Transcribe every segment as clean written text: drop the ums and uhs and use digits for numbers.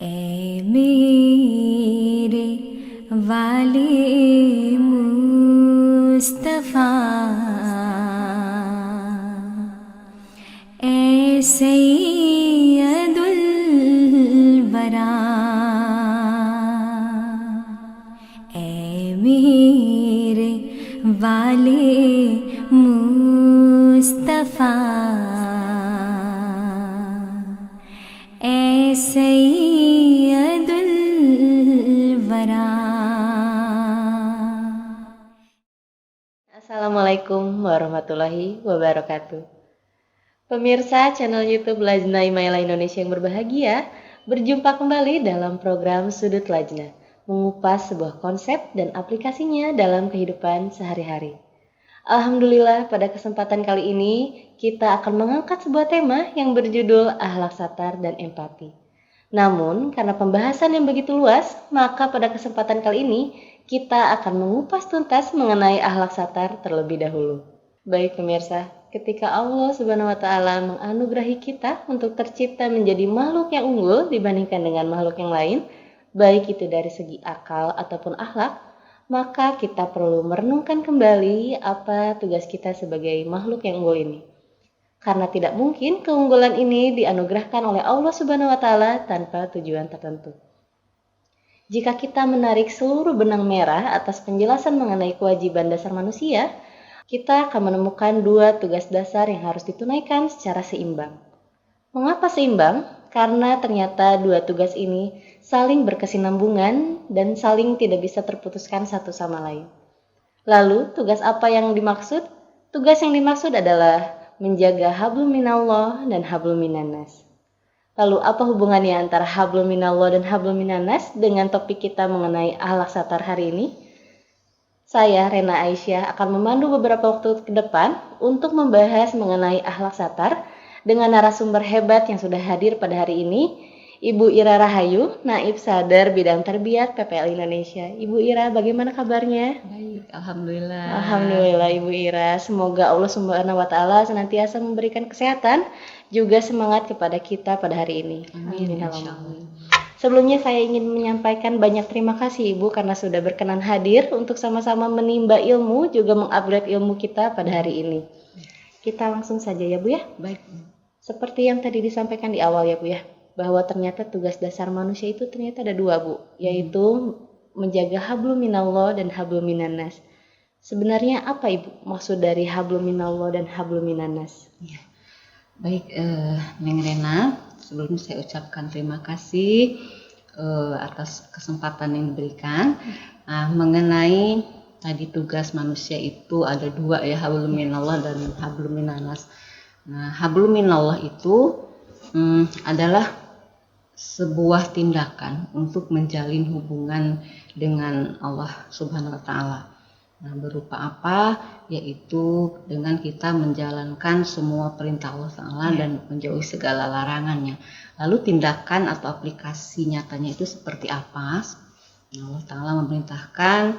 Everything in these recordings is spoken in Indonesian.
ऐ मेरे वाले मुस्तफ़ा ऐ सैयदुल वरा ऐ मेरे वाले मुस्तफ़ा ऐ सैयदुल वरा. Assalamualaikum warahmatullahi wabarakatuh. Pemirsa channel YouTube Lajnah Imaillah Indonesia yang berbahagia, berjumpa kembali dalam program Sudut Lajnah, mengupas sebuah konsep dan aplikasinya dalam kehidupan sehari-hari. Alhamdulillah, pada kesempatan kali ini kita akan mengangkat sebuah tema yang berjudul akhlak satar dan empati. Namun, karena pembahasan yang begitu luas, maka pada kesempatan kali ini kita akan mengupas tuntas mengenai akhlak satar terlebih dahulu. Baik pemirsa, ketika Allah Subhanahu wa taala menganugerahi kita untuk tercipta menjadi makhluk yang unggul dibandingkan dengan makhluk yang lain, baik itu dari segi akal ataupun akhlak, maka kita perlu merenungkan kembali apa tugas kita sebagai makhluk yang unggul ini. Karena tidak mungkin keunggulan ini dianugerahkan oleh Allah Subhanahu wa taala tanpa tujuan tertentu. Jika kita menarik seluruh benang merah atas penjelasan mengenai kewajiban dasar manusia, kita akan menemukan dua tugas dasar yang harus ditunaikan secara seimbang. Mengapa seimbang? Karena ternyata dua tugas ini saling berkesinambungan dan saling tidak bisa terputuskan satu sama lain. Lalu, tugas apa yang dimaksud? Tugas yang dimaksud adalah menjaga hablum minallah dan hablum minannas. Lalu apa hubungannya antara hablum minallah dan hablum minannas dengan topik kita mengenai akhlak satar hari ini? Saya, Rena Aisyah, akan memandu beberapa waktu ke depan untuk membahas mengenai akhlak satar dengan narasumber hebat yang sudah hadir pada hari ini, Ibu Ira Rahayu, Naib Sadar Bidang Tarbiyat PPL Indonesia. Ibu Ira, bagaimana kabarnya? Baik, alhamdulillah. Alhamdulillah Ibu Ira, semoga Allah Subhanahu wa taala senantiasa memberikan kesehatan juga semangat kepada kita pada hari ini. Amin, Amin. insyaallah. Sebelumnya saya ingin menyampaikan banyak terima kasih Ibu karena sudah berkenan hadir untuk sama-sama menimba ilmu juga mengupgrade ilmu kita pada hari ini. Kita langsung saja ya Bu ya. Baik. Seperti yang tadi disampaikan di awal ya Bu ya, bahwa ternyata tugas dasar manusia itu ternyata ada dua Bu, yaitu menjaga hablum minallah dan hablum minannas. Sebenarnya apa Ibu maksud dari hablum minallah dan hablum minannas? Ya. Baik, Neng Rena, sebelumnya saya ucapkan terima kasih atas kesempatan yang diberikan. Mengenai tadi tugas manusia itu ada dua ya, hablum minallah dan hablum minannas. Nah, hablum minallah itu adalah sebuah tindakan untuk menjalin hubungan dengan Allah Subhanahu wa taala. Nah, berupa apa? Yaitu dengan kita menjalankan semua perintah Allah Ta'ala dan menjauhi segala larangannya. Lalu tindakan atau aplikasi nyatanya itu seperti apa? Nah, Allah Ta'ala memerintahkan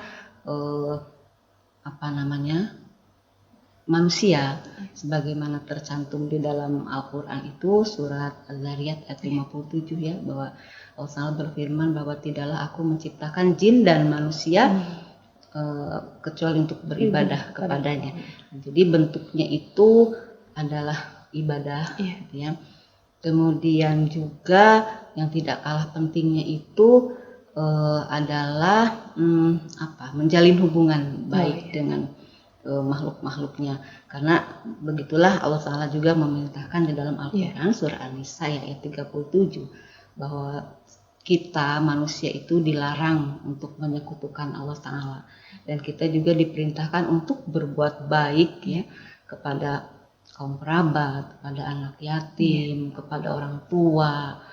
manusia sebagaimana tercantum di dalam Al-Quran itu surat Az-Zariyat ayat 57 ya, bahwa Allah Ta'ala berfirman bahwa tidaklah aku menciptakan jin dan manusia kecuali untuk beribadah kepadanya. Jadi bentuknya itu adalah ibadah, gitu ya. Kemudian juga yang tidak kalah pentingnya itu adalah menjalin hubungan baik dengan makhluk-makhluknya. Karena begitulah Allah Ta'ala juga memerintahkan di dalam Al-Quran surah An-Nisa ayat 37 bahwa kita manusia itu dilarang untuk menyekutukan Allah Ta'ala, dan kita juga diperintahkan untuk berbuat baik ya kepada kaum kerabat, kepada anak yatim, kepada orang tua,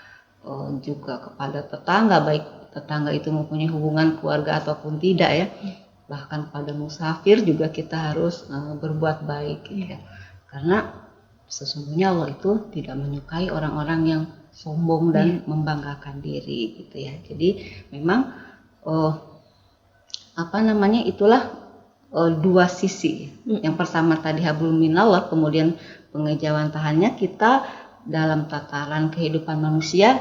juga kepada tetangga, baik tetangga itu mempunyai hubungan keluarga ataupun tidak ya. Bahkan pada musafir juga kita harus berbuat baik gitu ya. Karena sesungguhnya Allah itu tidak menyukai orang-orang yang sombong dan membanggakan diri gitu ya. Jadi memang itulah dua sisi. Yang pertama tadi hablum minallah, kemudian pengejawantahannya kita dalam tataran kehidupan manusia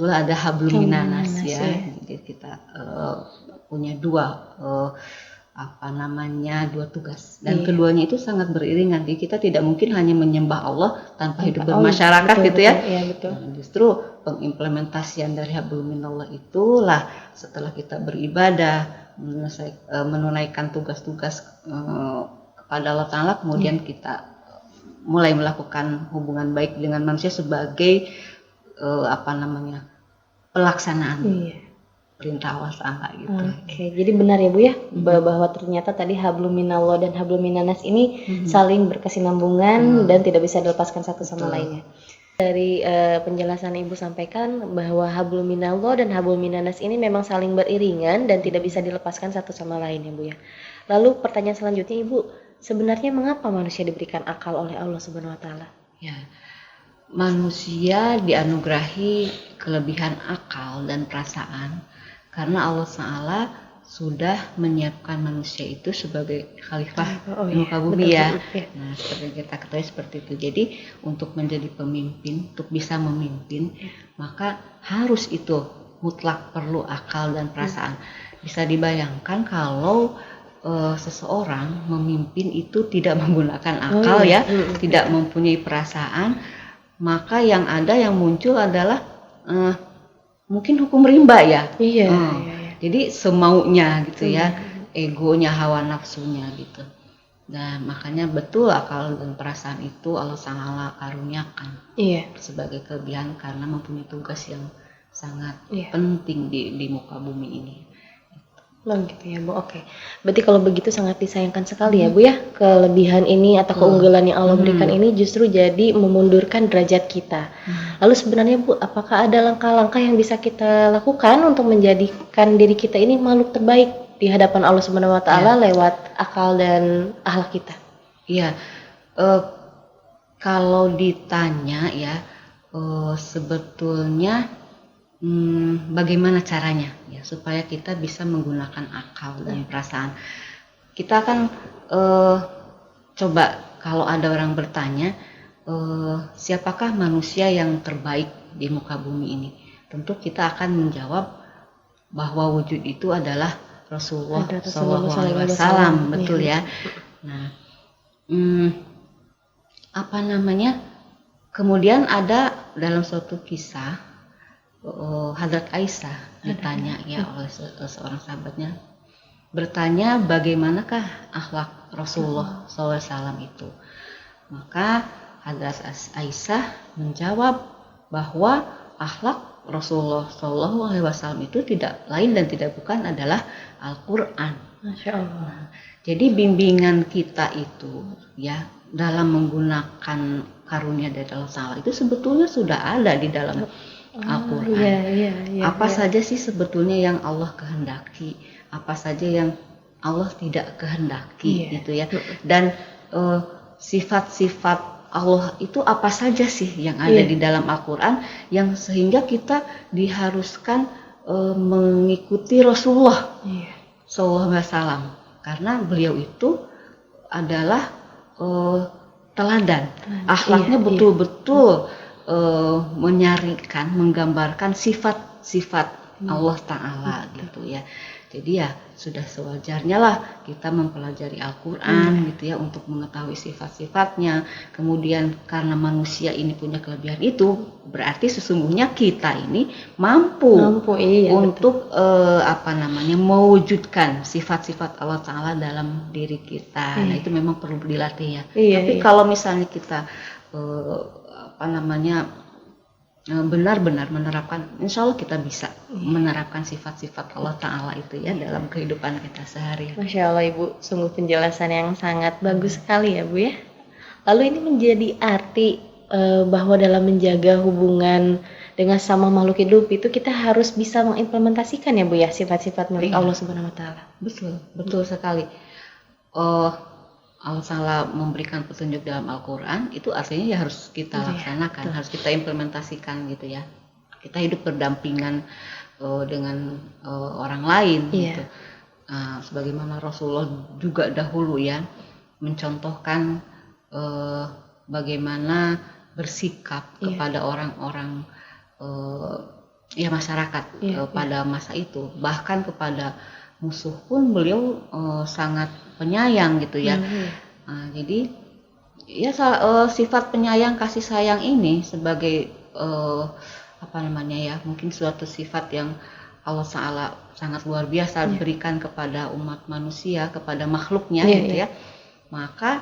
Itulah ada hablum minanas Minanas, ya. ya. Jadi kita punya dua dua tugas dan Iya. keduanya itu sangat beriringan. Jadi kita tidak mungkin hanya menyembah Allah tanpa hidup Oh, bermasyarakat betul, gitu ya. betul. Iya, betul. Nah, justru pengimplementasian dari hablum minallah itulah setelah kita beribadah, menunaikan tugas-tugas kepada Allah Ta'ala, kemudian kita mulai melakukan hubungan baik dengan manusia sebagai pelaksanaan Iya. perintah Allah Ta'ala gitu. Oke, jadi benar ya Bu ya, bahwa ternyata tadi hablum minallah dan hablum minanas ini saling berkesinambungan dan tidak bisa dilepaskan satu sama lainnya. Dari penjelasan Ibu sampaikan bahwa hablum minallah dan hablum minanas ini memang saling beriringan dan tidak bisa dilepaskan satu sama lain ya Bu ya. Lalu pertanyaan selanjutnya Ibu, sebenarnya mengapa manusia diberikan akal oleh Allah Subhanahu wa taala? Ya. Manusia dianugerahi kelebihan akal dan perasaan karena Allah Ta'ala sudah menyiapkan manusia itu sebagai khalifah di muka bumi ya. Nah, seperti kita ketahui seperti itu. Jadi untuk menjadi pemimpin, untuk bisa memimpin, maka harus itu mutlak perlu akal dan perasaan. Bisa dibayangkan kalau seseorang memimpin itu tidak menggunakan akal tidak mempunyai perasaan, maka yang muncul adalah mungkin hukum rimba ya. Iya. Jadi semaunya gitu ya, egonya, hawa nafsunya gitu. Dan makanya betul akal dan perasaan itu Allah Ta'ala karuniakan sebagai kelebihan karena mempunyai tugas yang sangat penting di muka bumi ini. Oh gitu ya Bu, oke. Berarti kalau begitu sangat disayangkan sekali ya Bu ya, kelebihan ini atau keunggulan yang Allah berikan ini justru jadi memundurkan derajat kita. Lalu sebenarnya Bu, apakah ada langkah-langkah yang bisa kita lakukan untuk menjadikan diri kita ini makhluk terbaik di hadapan Allah Subhanahu wa taala lewat akal dan akhlak kita? Iya. Kalau ditanya ya, sebetulnya bagaimana caranya ya supaya kita bisa menggunakan akal dan perasaan. Kita akan coba kalau ada orang bertanya siapakah manusia yang terbaik di muka bumi ini, tentu kita akan menjawab bahwa wujud itu adalah Rasulullah SAW, betul ya. Nah, kemudian ada dalam suatu kisah Hadrat Aisyah ditanya ya oleh seorang sahabatnya, bertanya bagaimanakah akhlak Rasulullah SAW itu. Maka Hadrat Aisyah menjawab bahwa akhlak Rasulullah SAW itu tidak lain dan tidak bukan adalah Al-Quran. Masya Allah. Jadi bimbingan kita itu ya dalam menggunakan karunia dari Allah Ta'ala itu sebetulnya sudah ada di dalam Al-Quran. Apa saja sih sebetulnya yang Allah kehendaki, apa saja yang Allah tidak kehendaki gitu ya. Dan sifat-sifat Allah itu apa saja sih yang ada di dalam Al-Quran yang sehingga kita diharuskan mengikuti Rasulullah SAW karena beliau itu adalah teladan, akhlaknya betul-betul menyarikan, menggambarkan sifat-sifat Allah Ta'ala gitu ya. Jadi ya sudah sewajarnya lah kita mempelajari Al-Quran gitu ya untuk mengetahui sifat-sifatnya. Kemudian karena manusia ini punya kelebihan itu, berarti sesungguhnya kita ini mampu untuk mewujudkan sifat-sifat Allah Ta'ala dalam diri kita. Nah itu memang perlu dilatih ya. Tapi kalau misalnya kita benar-benar menerapkan, insya Allah kita bisa menerapkan sifat-sifat Allah Ta'ala itu ya dalam kehidupan kita sehari. Masya Allah Ibu, sungguh penjelasan yang sangat bagus sekali ya Bu ya. Lalu ini menjadi arti bahwa dalam menjaga hubungan dengan sama makhluk hidup itu kita harus bisa mengimplementasikan ya Bu ya sifat-sifat milik Allah Subhanahu wa taala. Betul sekali. Allah Ta'ala memberikan petunjuk dalam Al-Quran itu artinya ya harus kita laksanakan, harus kita implementasikan gitu ya. Kita hidup berdampingan dengan orang lain gitu. Sebagaimana Rasulullah juga dahulu ya mencontohkan bagaimana bersikap kepada orang-orang ya masyarakat Iya, pada masa itu. Bahkan kepada musuh pun beliau sangat penyayang gitu ya. Iya. Jadi ya sifat penyayang kasih sayang ini sebagai apa namanya ya, mungkin suatu sifat yang Allah Ta'ala sangat luar biasa berikan kepada umat manusia, kepada makhluknya gitu ya. Maka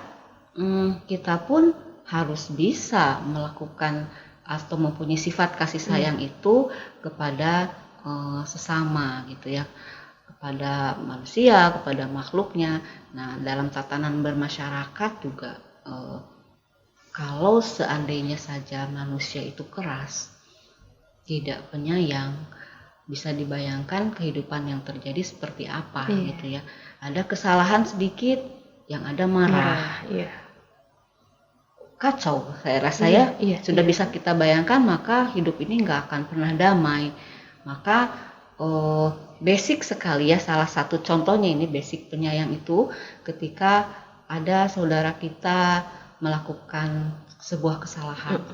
kita pun harus bisa melakukan atau mempunyai sifat kasih sayang itu kepada sesama gitu ya, kepada manusia, kepada makhluknya. Nah, dalam tatanan bermasyarakat juga kalau seandainya saja manusia itu keras, tidak penyayang, bisa dibayangkan kehidupan yang terjadi seperti apa gitu ya. Ada kesalahan sedikit, yang ada marah. Kacau, saya rasa sudah bisa kita bayangkan, maka hidup ini nggak akan pernah damai. Maka basic sekali ya, salah satu contohnya ini basic penyayang itu ketika ada saudara kita melakukan sebuah kesalahan,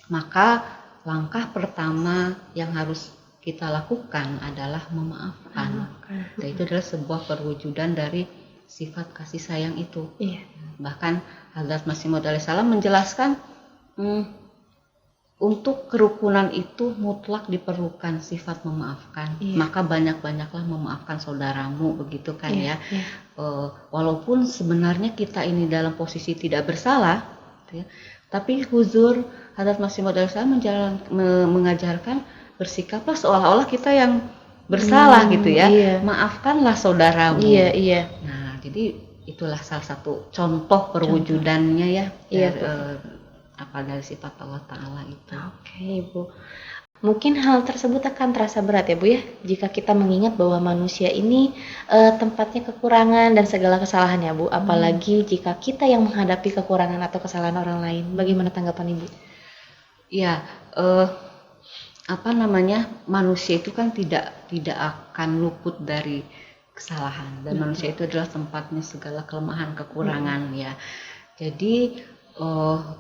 maka langkah pertama yang harus kita lakukan adalah memaafkan. Dan itu adalah sebuah perwujudan dari sifat kasih sayang itu. Bahkan Hadrat Masih Maud alaihissalam menjelaskan untuk kerukunan itu mutlak diperlukan sifat memaafkan. Maka banyak-banyaklah memaafkan saudaramu, begitu kan ya. Walaupun sebenarnya kita ini dalam posisi tidak bersalah, gitu ya, tapi huzur Hadrat Masih Maud alaihissalam mengajarkan bersikaplah seolah-olah kita yang bersalah gitu ya. Maafkanlah saudaramu. Nah, jadi itulah salah satu contoh perwujudannya ya. Dari sifat Allah Ta'ala itu. Oke, Ibu. Mungkin hal tersebut akan terasa berat ya Bu ya, jika kita mengingat bahwa manusia ini tempatnya kekurangan dan segala kesalahan ya Bu, apalagi jika kita yang menghadapi kekurangan atau kesalahan orang lain. Bagaimana tanggapan Ibu? Ya, manusia itu kan tidak akan luput dari kesalahan, dan manusia itu adalah tempatnya segala kelemahan, kekurangan ya. Jadi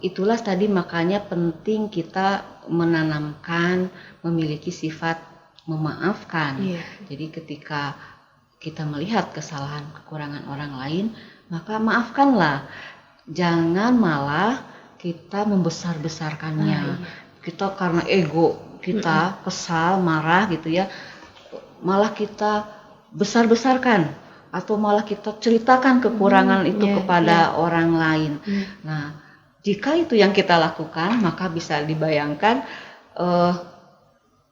itulah tadi makanya penting kita menanamkan, memiliki sifat memaafkan. Jadi ketika kita melihat kesalahan, kekurangan orang lain, maka maafkanlah. Jangan malah kita membesar-besarkannya. Kita karena ego kita kesal, marah gitu ya, malah kita besar-besarkan atau malah kita ceritakan kekurangan itu kepada orang lain. Nah, jika itu yang kita lakukan, maka bisa dibayangkan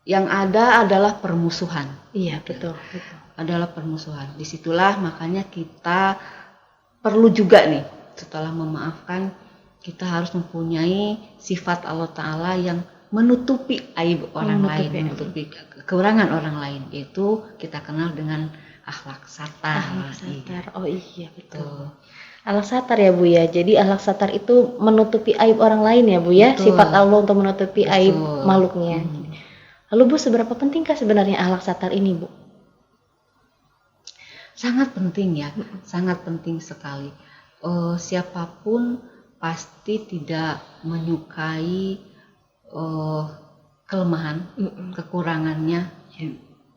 yang ada adalah permusuhan. Betul. Adalah permusuhan. Disitulah makanya kita perlu juga nih, setelah memaafkan, kita harus mempunyai sifat Allah Ta'ala yang menutupi aib orang lain, menutupi kekurangan orang lain, yaitu kita kenal dengan akhlak satar. Oh iya, betul. Akhlak satar ya Bu ya. Jadi akhlak satar itu menutupi aib orang lain ya Bu ya. Betul. Sifat Allah untuk menutupi aib makhluknya. Lalu Bu, seberapa pentingkah sebenarnya akhlak satar ini Bu? Sangat penting ya, sangat penting sekali. Siapapun pasti tidak menyukai kelemahan, kekurangannya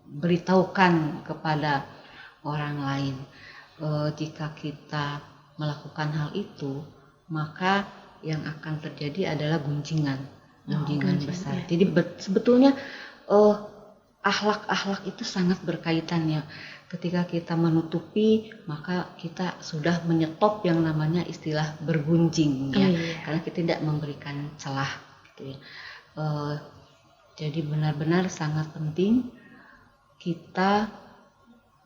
beritahukan kepada orang lain. Jika kita melakukan hal itu, maka yang akan terjadi adalah gunjingan besar. Jadi sebetulnya akhlak itu sangat berkaitan ya. Ketika kita menutupi, maka kita sudah menyetop yang namanya istilah bergunjing ya. Karena kita tidak memberikan celah gitu ya. Jadi benar-benar sangat penting kita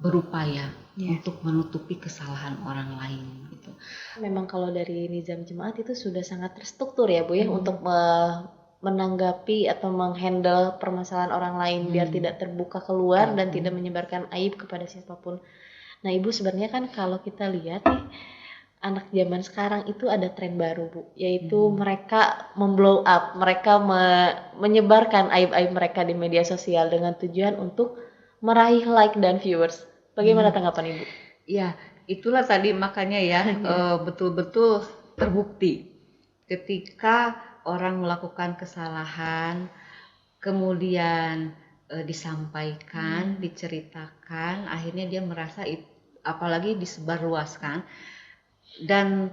berupaya untuk menutupi kesalahan orang lain gitu. Memang kalau dari nizam jemaat itu sudah sangat terstruktur ya Bu ya, untuk menanggapi atau menghandle permasalahan orang lain biar tidak terbuka keluar dan tidak menyebarkan aib kepada siapapun. Nah Ibu, sebenarnya kan kalau kita lihat nih, anak zaman sekarang itu ada tren baru Bu, yaitu mereka memblow up, mereka menyebarkan aib-aib mereka di media sosial dengan tujuan untuk meraih like dan viewers. Bagaimana tanggapan Ibu? Ya, itulah tadi makanya ya betul-betul terbukti ketika orang melakukan kesalahan, kemudian disampaikan, diceritakan, akhirnya dia merasa apalagi disebarluaskan, dan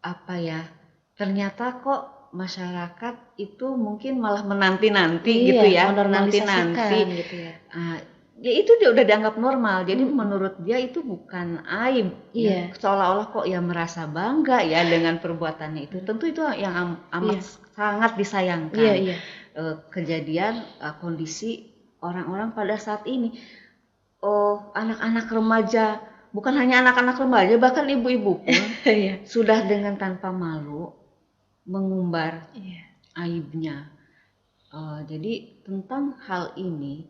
apa ya, ternyata kok masyarakat itu mungkin malah menanti-nanti gitu ya, menormalisasikan menanti-nanti. gitu ya. Ya itu dia udah dianggap normal, jadi menurut dia itu bukan aib, ya. Seolah-olah kok ya merasa bangga ya dengan perbuatannya itu. Tentu itu yang amat sangat disayangkan. Kejadian kondisi orang-orang pada saat ini, anak-anak remaja, bukan hanya anak-anak remaja, bahkan ibu-ibu pun sudah dengan tanpa malu mengumbar aibnya. Jadi tentang hal ini,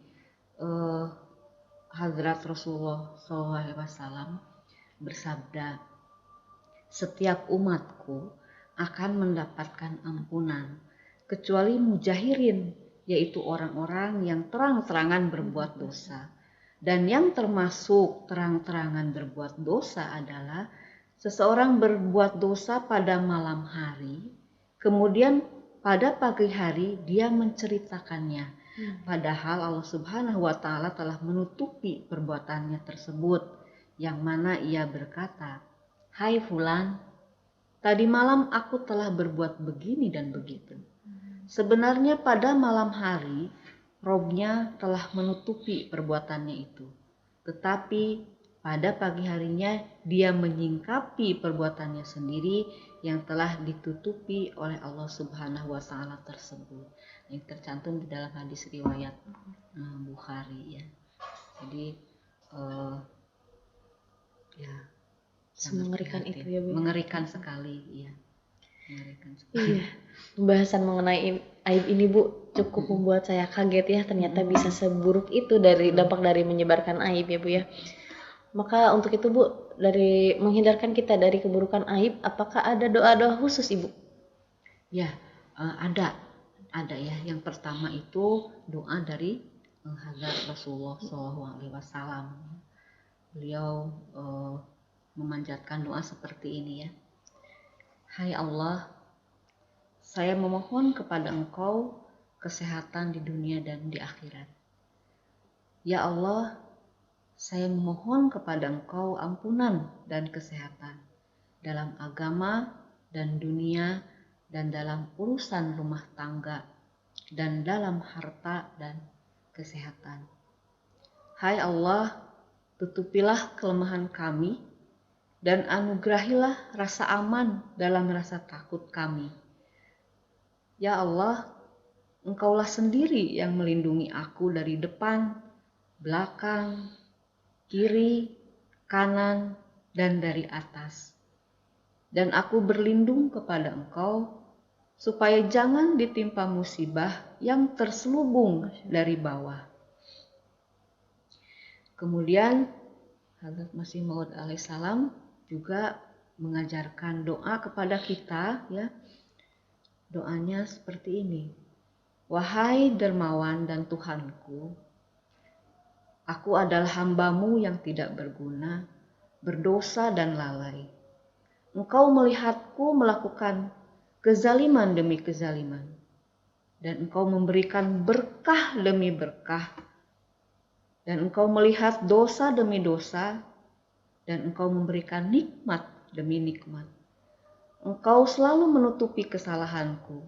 Hadrat Rasulullah SAW bersabda, setiap umatku akan mendapatkan ampunan kecuali mujahirin, yaitu orang-orang yang terang-terangan berbuat dosa. Dan yang termasuk terang-terangan berbuat dosa adalah seseorang berbuat dosa pada malam hari, kemudian pada pagi hari dia menceritakannya. Padahal Allah Subhanahu wa Ta'ala telah menutupi perbuatannya tersebut, yang mana ia berkata, hai fulan, tadi malam aku telah berbuat begini dan begitu. Sebenarnya pada malam hari Robnya telah menutupi perbuatannya itu, tetapi pada pagi harinya dia menyingkapi perbuatannya sendiri yang telah ditutupi oleh Allah Subhanahu wa Ta'ala tersebut, yang tercantum di dalam hadis riwayat Bukhari ya. Jadi ya Mengerikan itu ya, Bu. Mengerikan sekali ya. Mengerikan sekali. Iya. Pembahasan mengenai aib ini, Bu, cukup membuat saya kaget ya, ternyata bisa seburuk itu dari dampak dari menyebarkan aib ya, Bu ya. Maka untuk itu, Bu, dari menghindarkan kita dari keburukan aib, apakah ada doa-doa khusus, Ibu? Ya, ada ya. Yang pertama itu doa dari Hadrat Rasulullah SAW. Beliau memanjatkan doa seperti ini ya. Hai Allah, saya memohon kepada Engkau kesehatan di dunia dan di akhirat. Ya Allah, saya memohon kepada Engkau ampunan dan kesehatan dalam agama dan dunia dan dalam urusan rumah tangga dan dalam harta dan kesehatan. Hai Allah, tutupilah kelemahan kami dan anugerahilah rasa aman dalam rasa takut kami. Ya Allah, Engkaulah sendiri yang melindungi aku dari depan, belakang, kiri, kanan, dan dari atas. Dan aku berlindung kepada Engkau, supaya jangan ditimpa musibah yang terselubung dari bawah. Kemudian, Hadrat Masih Maud alaihissalam juga mengajarkan doa kepada kita ya. Doanya seperti ini. Wahai dermawan dan Tuhanku, aku adalah hambamu yang tidak berguna, berdosa dan lalai. Engkau melihatku melakukan kezaliman demi kezaliman, dan Engkau memberikan berkah demi berkah, dan Engkau melihat dosa demi dosa, dan Engkau memberikan nikmat demi nikmat. Engkau selalu menutupi kesalahanku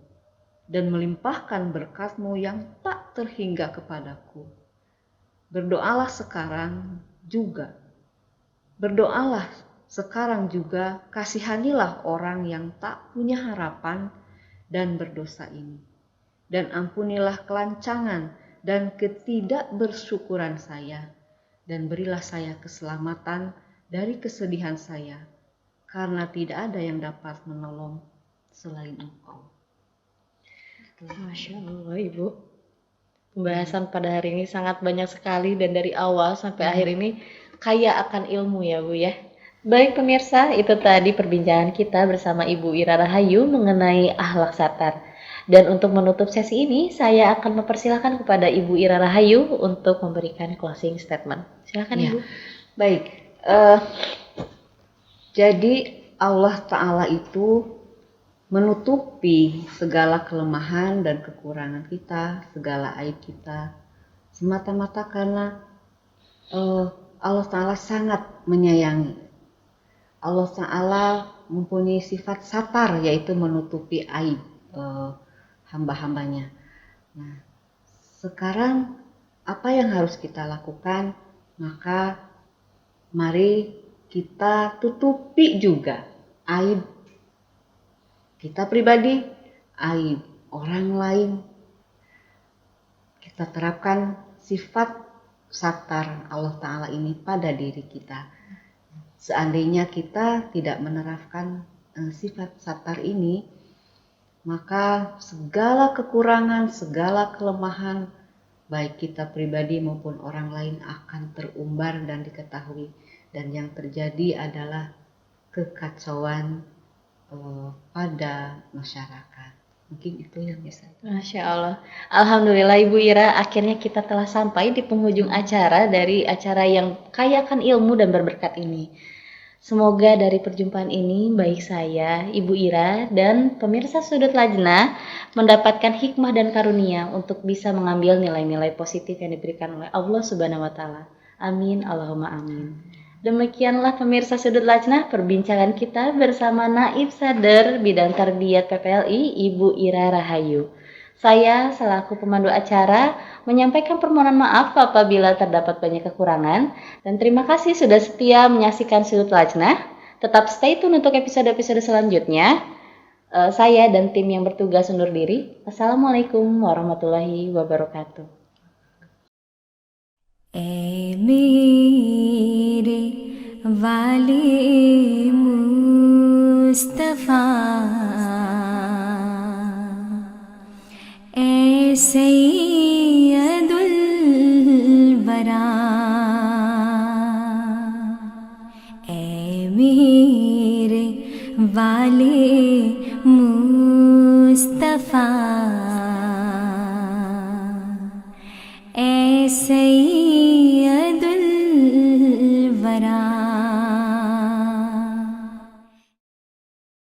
dan melimpahkan berkat-Mu yang tak terhingga kepadaku. Berdoalah sekarang juga. Berdoalah sekarang juga, kasihanilah orang yang tak punya harapan dan berdosa ini. Dan ampunilah kelancangan dan ketidakbersyukuran saya. Dan berilah saya keselamatan dari kesedihan saya, karena tidak ada yang dapat menolong selain Engkau. Masya Allah, Ibu. Pembahasan pada hari ini sangat banyak sekali dan dari awal sampai akhir ini kaya akan ilmu ya, Bu ya. Baik pemirsa, itu tadi perbincangan kita bersama Ibu Ira Rahayu mengenai akhlak satar. Dan untuk menutup sesi ini, saya akan mempersilahkan kepada Ibu Ira Rahayu untuk memberikan closing statement. Silakan Ya. Ibu. Baik, jadi Allah Ta'ala itu menutupi segala kelemahan dan kekurangan kita, segala aib kita, semata-mata karena Allah Ta'ala sangat menyayangi. Allah Ta'ala mempunyai sifat satar, yaitu menutupi aib hamba-hambanya. Nah, sekarang apa yang harus kita lakukan? Maka mari kita tutupi juga aib kita pribadi, aib orang lain. Kita terapkan sifat satar Allah Ta'ala ini pada diri kita. Seandainya kita tidak menerapkan sifat satar ini, maka segala kekurangan, segala kelemahan, baik kita pribadi maupun orang lain akan terumbar dan diketahui. Dan yang terjadi adalah kekacauan pada masyarakat. Mungkin itu yang bisa. Masya Allah. Alhamdulillah Ibu Ira, akhirnya kita telah sampai di penghujung acara dari acara yang kayakan ilmu dan berberkat ini. Semoga dari perjumpaan ini baik saya, Ibu Ira, dan pemirsa Sudut Lajnah mendapatkan hikmah dan karunia untuk bisa mengambil nilai-nilai positif yang diberikan oleh Allah Subhanahu wa Ta'ala. Amin, Allahumma amin. Demikianlah pemirsa Sudut Lajnah perbincangan kita bersama Naib Sadar Bidang Tarbiyat PPLI Ibu Ira Rahayu. Saya selaku pemandu acara menyampaikan permohonan maaf apabila terdapat banyak kekurangan dan terima kasih sudah setia menyaksikan Sudut Lajnah. Tetap stay tune untuk episode-episode selanjutnya. Saya dan tim yang bertugas undur diri. Assalamualaikum warahmatullahi wabarakatuh. मेरे वाले मुस्तफा ए सैयदुल वरा ए मेरे वाले मुस्तफा